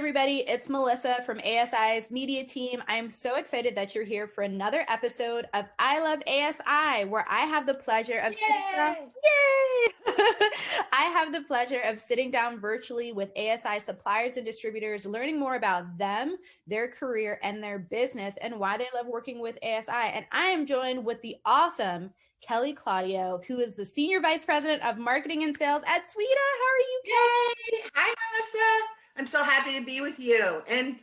everybody. It's Melissa from ASI's media team. I'm so excited that you're here for another episode of I Love ASI, where I have the pleasure of sitting down. Yay! I have the pleasure of sitting down virtually with ASI suppliers and distributors, learning more about them, their career, and their business, and why they love working with ASI. And I am joined with the awesome Kellie Claudio, who is the Senior Vice President of Marketing and Sales at Sweda. How are you, Kellie? Yay! Hi, Melissa. I'm so happy to be with you. And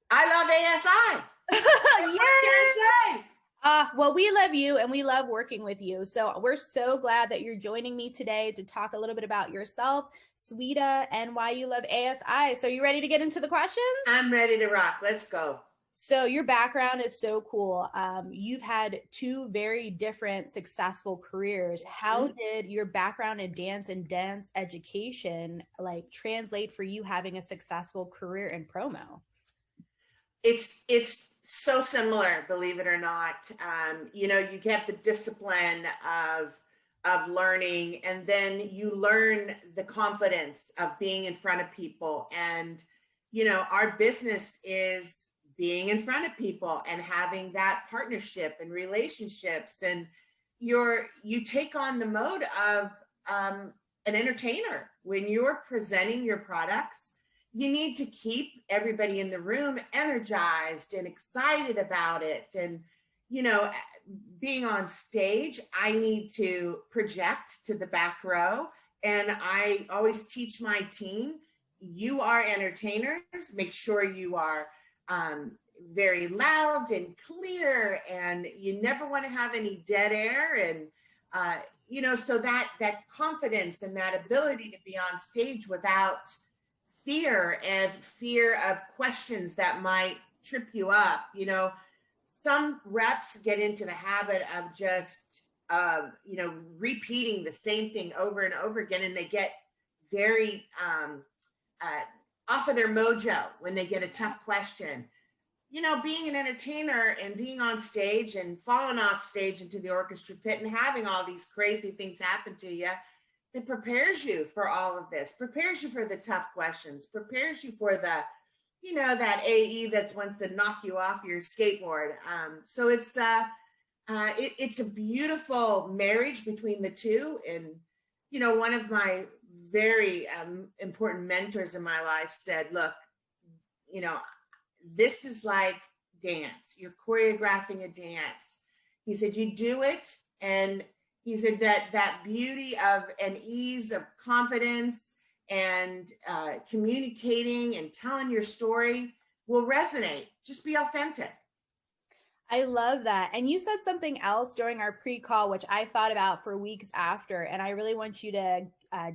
I love ASI. What can I say? Well, we love you and we love working with you. So we're so glad that you're joining me today to talk a little bit about yourself, Sweda, and why you love ASI. So you ready to get into the questions? I'm ready to rock. Let's go. So your background is so cool. You've had two very different successful careers. How did your background in dance and dance education translate for you having a successful career in promo? It's so similar, believe it or not. You get the discipline of learning, and then you learn the confidence of being in front of people. And our business is being in front of people and having that partnership and relationships, and you take on the mode of an entertainer. When you're presenting your products, you need to keep everybody in the room energized and excited about it. And being on stage, I need to project to the back row, and I always teach my team, you are entertainers, make sure you are very loud and clear, and you never want to have any dead air. And so that confidence and that ability to be on stage without fear of questions that might trip you up. Some reps get into the habit of just repeating the same thing over and over again, and they get very off of their mojo when they get a tough question. Being an entertainer and being on stage and falling off stage into the orchestra pit and having all these crazy things happen to you, it prepares you for all of this, prepares you for the tough questions, prepares you for the, that AE that's wants to knock you off your skateboard. So it's a beautiful marriage between the two. And, one of my very important mentors in my life said, look, this is like dance. You're choreographing a dance. He said, you do it. And he said that beauty of an ease of confidence and communicating and telling your story will resonate. Just be authentic. I love that. And you said something else during our pre-call, which I thought about for weeks after, and I really want you to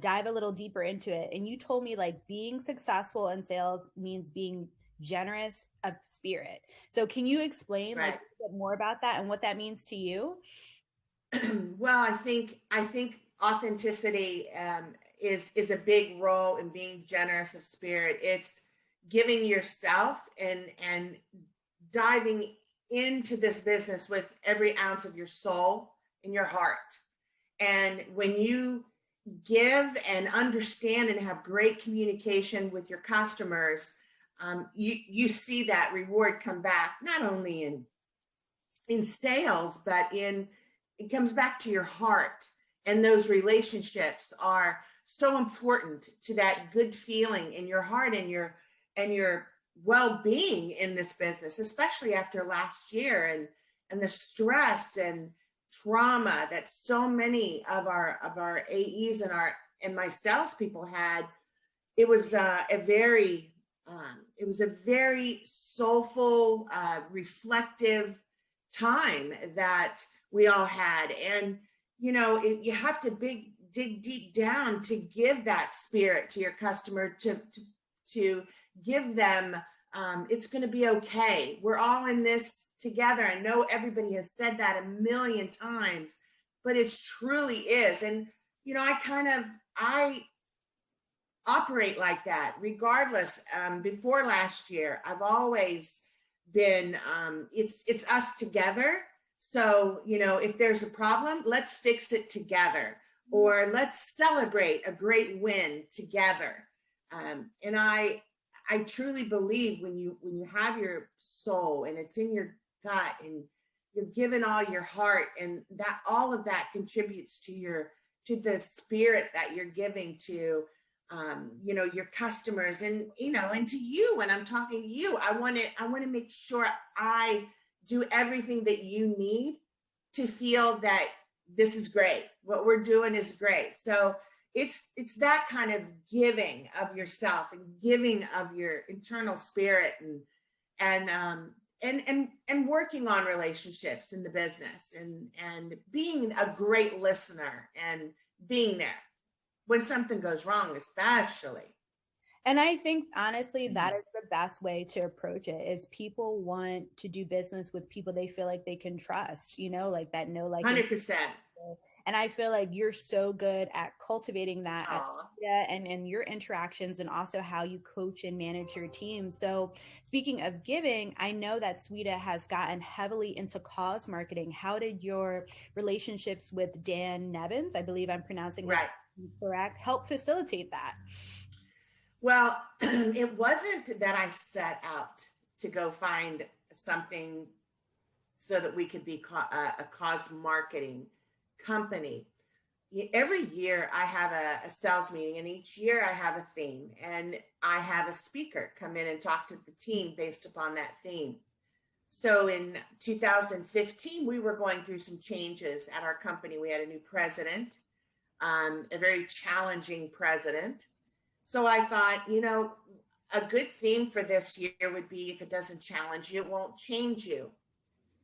dive a little deeper into it. And you told me being successful in sales means being generous of spirit. So can you explain a bit more about that and what that means to you? Well, I think authenticity is a big role in being generous of spirit. It's giving yourself and diving into this business with every ounce of your soul and your heart. And when you give and understand and have great communication with your customers, you see that reward come back, not only in sales, but it comes back to your heart. And those relationships are so important to that good feeling in your heart and your well-being in this business, especially after last year and the stress and trauma that so many of our AEs and my salespeople had. It was a very soulful, reflective time that we all had. And, you have to dig deep down to give that spirit to your customer, to give them, it's going to be okay. We're all in this together. I know everybody has said that a million times, but it truly is. And, I operate like that regardless. Before last year, I've always been, it's us together. So, if there's a problem, let's fix it together, or let's celebrate a great win together. And I I truly believe when you have your soul and it's in your gut and you're giving all your heart, and that all of that contributes to the spirit that you're giving to you know, your customers, and you know, and to you. When I'm talking to you, I want to make sure I do everything that you need to feel that this is great, what we're doing is great. So it's that kind of giving of yourself and giving of your internal spirit, and working on relationships in the business, and being a great listener and being there when something goes wrong, especially. And I think honestly, that is the best way to approach it, is people want to do business with people they feel like they can trust, you know, like that know, like, 100%. and I feel like you're so good at cultivating that at Aw. Sweda, and your interactions, and also how you coach and manage your team. So speaking of giving, I know that Sweda has gotten heavily into cause marketing. How did your relationships with Dan Nevins, I believe I'm pronouncing his Right. name correct, help facilitate that? Well, it wasn't that I set out to go find something so that we could be a cause marketing company. Every year I have a sales meeting, and each year I have a theme, and I have a speaker come in and talk to the team based upon that theme. So in 2015, we were going through some changes at our company. We had a new president, a very challenging president. So I thought, you know, a good theme for this year would be, if it doesn't challenge you, it won't change you.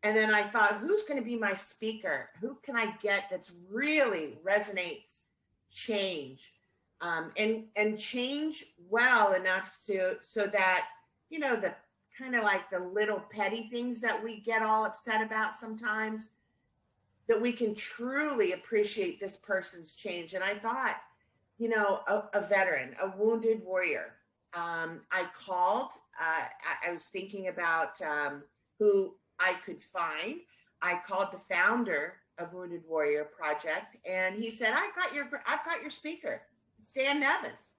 And then I thought, who's going to be my speaker? Who can I get that's really resonates change, and change well enough so that, you know, the kind of like the little petty things that we get all upset about sometimes, that we can truly appreciate this person's change. And I thought, you know, a veteran, a wounded warrior. I called, I was thinking about who I could find. I called the founder of Wounded Warrior Project, and he said, I've got your speaker. It's Dan Nevins.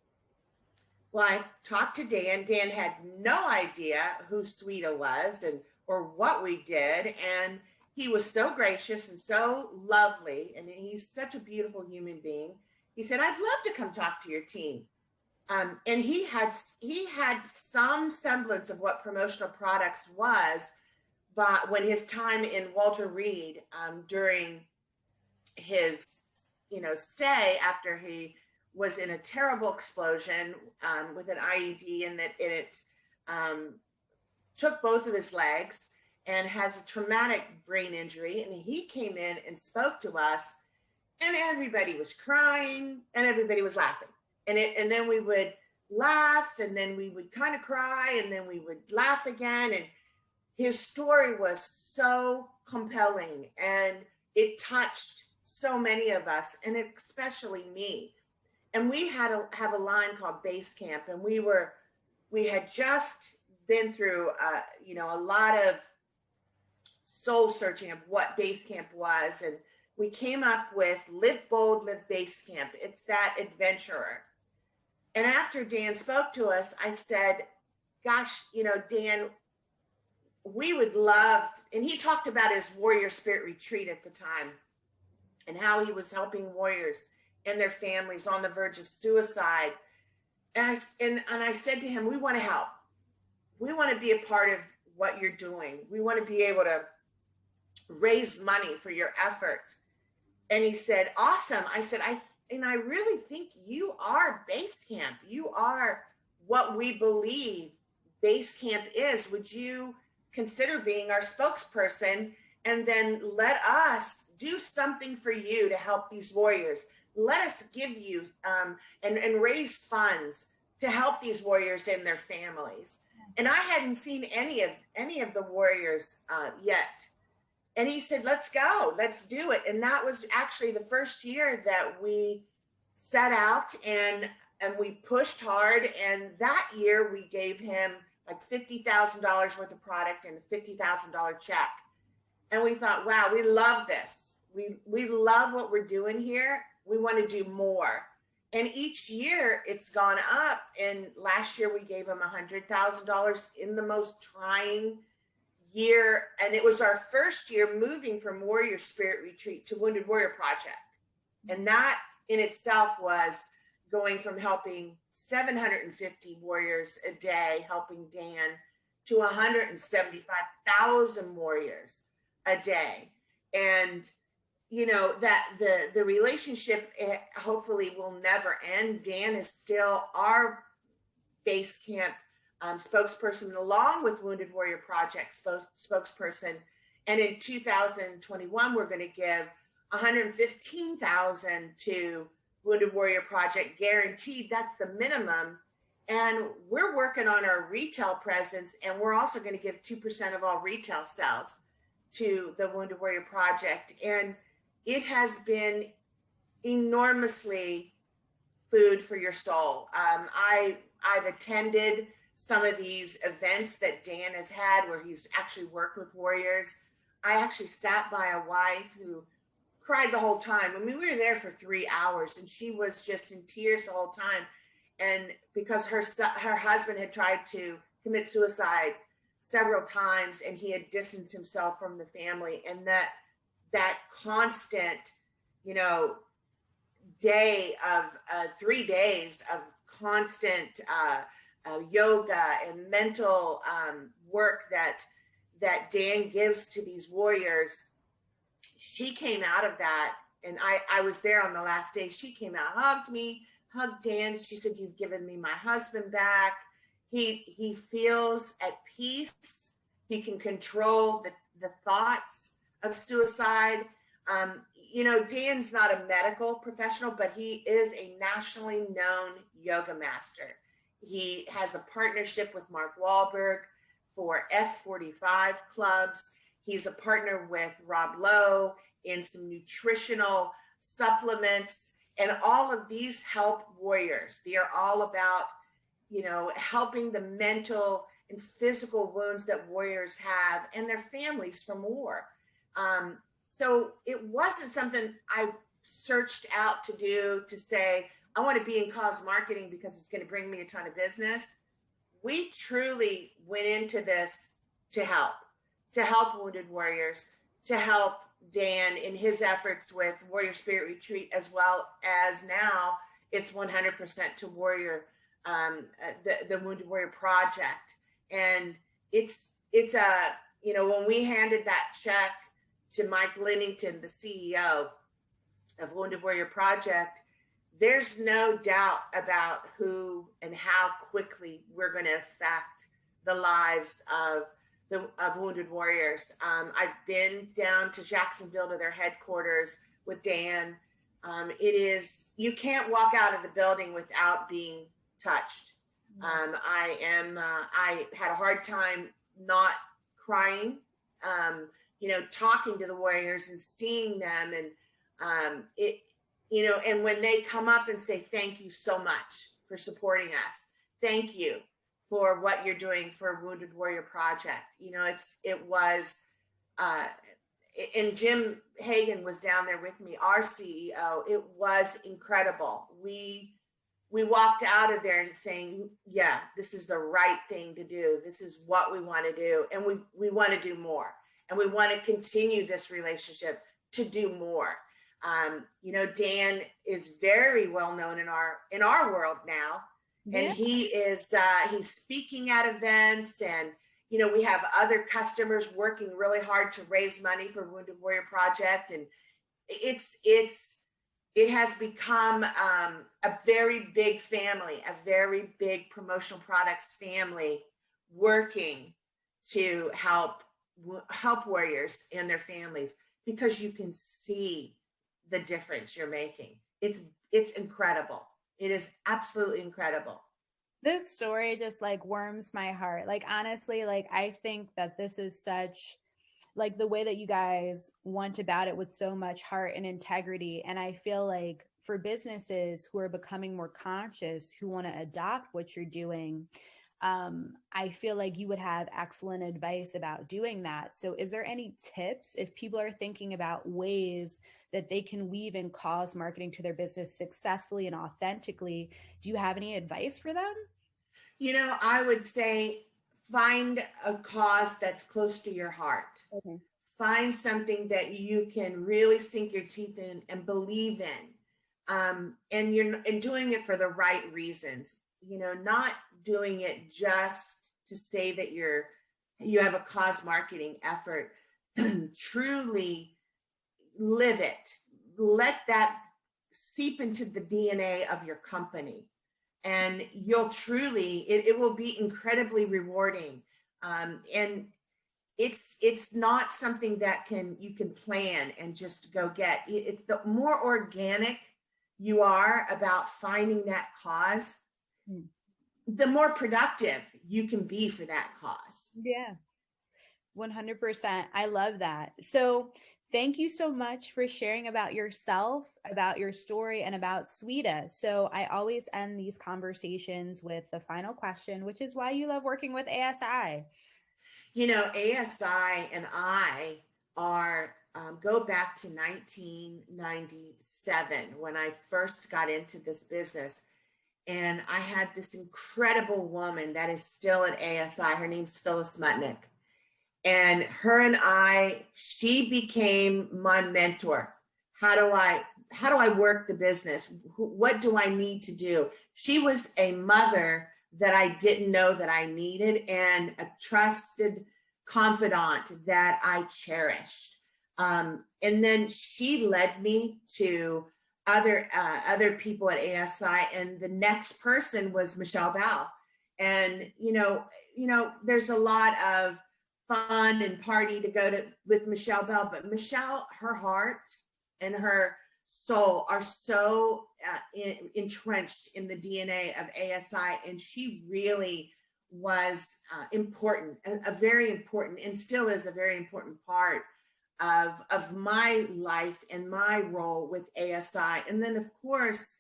Well, I talked to Dan. Dan had no idea who Sweda was or what we did. And he was so gracious and so lovely. And he's such a beautiful human being. He said, I'd love to come talk to your team. And he had some semblance of what promotional products was, but when his time in Walter Reed, during his, you know, stay after he was in a terrible explosion with an IED, and that it took both of his legs, and has a traumatic brain injury. And he came in and spoke to us, and everybody was crying and everybody was laughing. And then we would laugh, and then we would kind of cry, and then we would laugh again. And his story was so compelling, and it touched so many of us, and especially me. And we have a line called Base Camp, and we had just been through you know, a lot of soul searching of what Base Camp was, and we came up with Live Bold, Live Base Camp. It's that adventurer. And after Dan spoke to us, I said, gosh, you know, Dan, we would love, and he talked about his warrior spirit retreat at the time, and how he was helping warriors and their families on the verge of suicide. And I said to him, we want to help. We want to be a part of what you're doing. We want to be able to raise money for your efforts. And he said, awesome. I said, I really think you are Base Camp. You are what we believe Base Camp is. Would you consider being our spokesperson, and then let us do something for you to help these warriors? Let us give you and raise funds to help these warriors and their families. And I hadn't seen any of the warriors yet. And he said, let's go, let's do it. And that was actually the first year that we set out and we pushed hard. And that year we gave him like $50,000 worth of product and a $50,000 check. And we thought, wow, we love this. We love what we're doing here. We want to do more. And each year it's gone up. And last year we gave him $100,000 in the most trying year. And it was our first year moving from Warrior Spirit Retreat to Wounded Warrior Project. And that in itself was going from helping 750 warriors a day, helping Dan, to 175,000 warriors a day. And you know, that the relationship hopefully will never end. Dan is still our base camp spokesperson, along with Wounded Warrior Project spokesperson. And in 2021, we're going to give 115,000 to Wounded Warrior Project, guaranteed. That's the minimum. And we're working on our retail presence, and we're also going to give 2% of all retail sales to the Wounded Warrior Project. And it has been enormously food for your soul. I've attended some of these events that Dan has had where he's actually worked with warriors. I actually sat by a wife who cried the whole time. I mean, we were there for 3 hours and she was just in tears the whole time. And because her husband had tried to commit suicide several times and he had distanced himself from the family, and that constant, you know, day of 3 days of constant yoga and mental work that Dan gives to these warriors. She came out of that, and I was there on the last day. She came out, hugged me, hugged Dan. She said, "You've given me my husband back." He feels at peace. He can control the thoughts of suicide. You know, Dan's not a medical professional, but he is a nationally known yoga master. He has a partnership with Mark Wahlberg for F45 clubs. He's a partner with Rob Lowe in some nutritional supplements, and all of these help warriors. They are all about, you know, helping the mental and physical wounds that warriors have and their families from war. So it wasn't something I searched out to do to say, I want to be in cause marketing because it's going to bring me a ton of business. We truly went into this to help Wounded Warriors, to help Dan in his efforts with Warrior Spirit Retreat, as well as now it's 100% to Warrior, the Wounded Warrior Project. And it's a, you know, when we handed that check to Mike Linnington, the CEO of Wounded Warrior Project, there's no doubt about who and how quickly we're going to affect the lives of Wounded Warriors. I've been down to Jacksonville to their headquarters with Dan. It is, you can't walk out of the building without being touched. I had a hard time not crying, you know, talking to the warriors and seeing them, and you know, and when they come up and say, "Thank you so much for supporting us. Thank you for what you're doing for Wounded Warrior Project." You know, it was, and Jim Hagan was down there with me, our CEO. It was incredible. We walked out of there and saying, yeah, this is the right thing to do. This is what we want to do. And we want to do more. And we want to continue this relationship to do more. You know, Dan is very well known in our world now. Yeah. And he is, he's speaking at events, and, you know, we have other customers working really hard to raise money for Wounded Warrior Project. And it has become a very big family, a very big promotional products family working to help warriors and their families, because you can see the difference you're making. It's incredible. It is absolutely incredible. This story just like warms my heart. Like, honestly, like, I think that this is such, like, the way that you guys went about it with so much heart and integrity. And I feel like for businesses who are becoming more conscious, who want to adopt what you're doing, I feel like you would have excellent advice about doing that. So is there any tips if people are thinking about ways that they can weave in cause marketing to their business successfully and authentically? Do you have any advice for them? I would say find a cause that's close to your heart. Okay. Find something that you can really sink your teeth in and believe in. And you're doing it for the right reasons, not doing it just to say that you have a cause marketing effort. Truly live it. Let that seep into the DNA of your company. And you'll truly, it will be incredibly rewarding. And it's not something that you can plan and just go get. It's the more organic you are about finding that cause, the more productive you can be for that cause. Yeah, 100%. I love that. So thank you so much for sharing about yourself, about your story, and about Sweda. So I always end these conversations with the final question, which is why you love working with ASI. ASI and I are go back to 1997 when I first got into this business. And I had this incredible woman that is still at ASI. Her name's Phyllis Mutnick. And her and she became my mentor. How do I work the business? What do I need to do? She was a mother that I didn't know that I needed, and a trusted confidant that I cherished. And then she led me to other people at ASI, and the next person was Michelle Bell. And there's a lot of fun and party to go to with Michelle Bell, but Michelle, her heart and her soul are so entrenched in the DNA of ASI, and she really was important, a very important, and still is a very important part of my life and my role with ASI. And then, of course,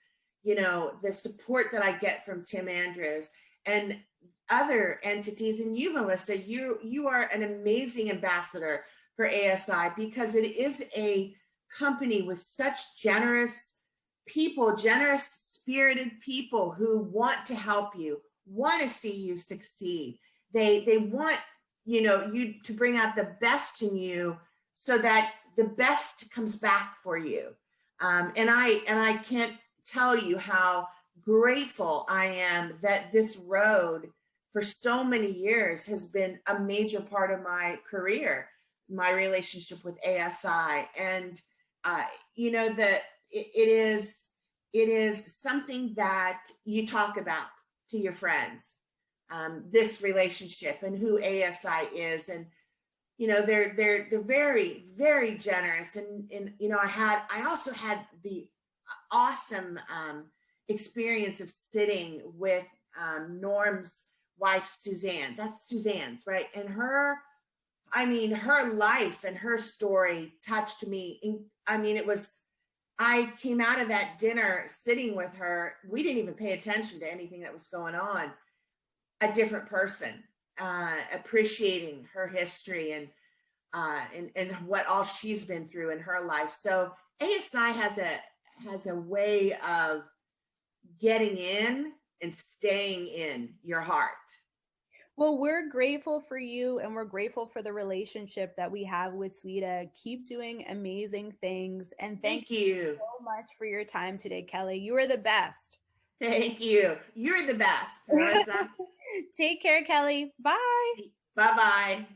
the support that I get from Tim Andrews and other entities, and you, Melissa, you are an amazing ambassador for ASI, because it is a company with such generous people, generous spirited people who want to help you, want to see you succeed. They want you to bring out the best in you, so that the best comes back for you. And I can't tell you how grateful I am that this road for so many years has been a major part of my career, my relationship with ASI. And that it is something that you talk about to your friends, this relationship and who ASI is. And they're very, very generous. And I also had the awesome experience of sitting with Norm's wife, Suzanne. That's Suzanne's, right? And her life and her story touched me. I came out of that dinner sitting with her. We didn't even pay attention to anything that was going on. A different person, appreciating her history and what all she's been through in her life. So ASI has a way of getting in and staying in your heart. Well, we're grateful for you, and we're grateful for the relationship that we have with Sweda. Keep doing amazing things. And thank you so much for your time today, Kellie. You are the best. Thank you. You're the best, Melissa. Take care, Kellie. Bye. Bye-bye.